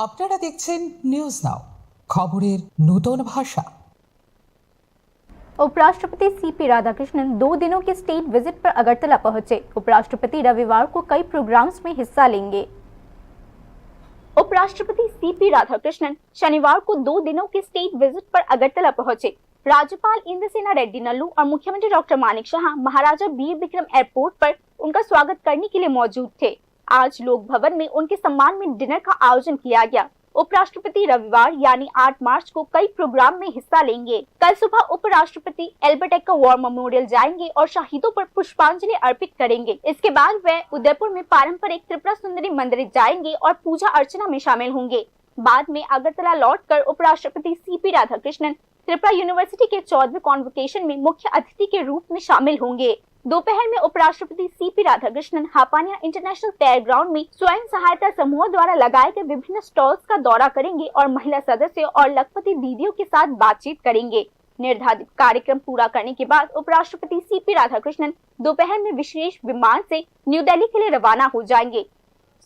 আপনারা দেখছেন news now, খবরের নতুন ভাষা। उपराष्ट्रपति सीपी राधाकृष्णन 2 दिनों के स्टेट विजिट पर अगरतला पहुंचे। उपराष्ट्रपति रविवार को कई प्रोग्राम्स में हिस्सा लेंगे। उपराष्ट्रपति सीपी राधाकृष्णन शनिवार को 2 दिनों के स्टेट विजिट पर अगरतला पहुंचे। राज्यपाल इंद्रसेना रेड्डी नल्लू और मुख्यमंत्री डॉक्टर मानिक शाह महाराजा वीर विक्रम एयरपोर्ट पर उनका स्वागत करने के लिए मौजूद थे। आज लोक भवन में उनके सम्मान में डिनर का आयोजन किया गया। उपराष्ट्रपति रविवार यानी 8 मार्च को कई प्रोग्राम में हिस्सा लेंगे। कल सुबह उपराष्ट्रपति एल्बर्ट एक्का वॉर मेमोरियल जाएंगे और शहीदों पर पुष्पांजलि अर्पित करेंगे। इसके बाद वे उदयपुर में पारंपरिक त्रिपुरा सुंदरी मंदिर जाएंगे और पूजा अर्चना में शामिल होंगे। बाद में अगरतला लौटकर उपराष्ट्रपति सीपी राधाकृष्णन त्रिपुरा यूनिवर्सिटी के 14वें कॉन्वोकेशन में मुख्य अतिथि के रूप में शामिल होंगे। दोपहर में उपराष्ट्रपति CP Radhakrishnan Hapania international fair ground में स्वयं सहायता समूहों द्वारा लगाए गए विभिन्न स्टॉल्स का दौरा करेंगे और महिला सदस्यों और लखपति दीदियों के साथ बातचीत करेंगे। निर्धारित कार्यक्रम पूरा करने के बाद उपराष्ट्रपति सीपी राधाकृष्णन दोपहर में विशेष विमान से न्यू दिल्ली के लिए रवाना हो जाएंगे।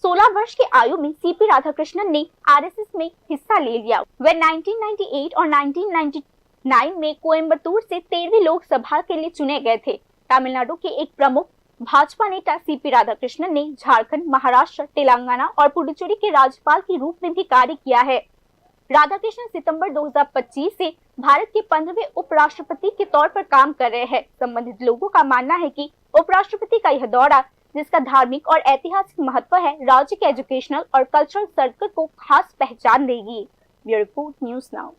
16 वर्ष की आयु में सीपी राधाकृष्णन ने आरएसएस में हिस्सा ले लिया। वे 1998 और 1999 में कोयम्बतूर से 13वीं लोकसभा के लिए चुने गए थे। तमिलनाडु के एक प्रमुख भाजपा नेता सीपी राधाकृष्णन ने झारखंड, महाराष्ट्र, तेलंगाना और पुडुचेरी के राज्यपाल के रूप में भी कार्य किया है। राधाकृष्णन सितंबर 2025 से भारत के 15वें उपराष्ट्रपति के तौर पर काम कर रहे हैं। संबंधित लोगों का मानना है कि उपराष्ट्रपति का यह दौरा, जिसका धार्मिक और ऐतिहासिक महत्व है, राज्य के एजुकेशनल और कल्चरल सर्कल को खास पहचान देगी। Bureau report, news now.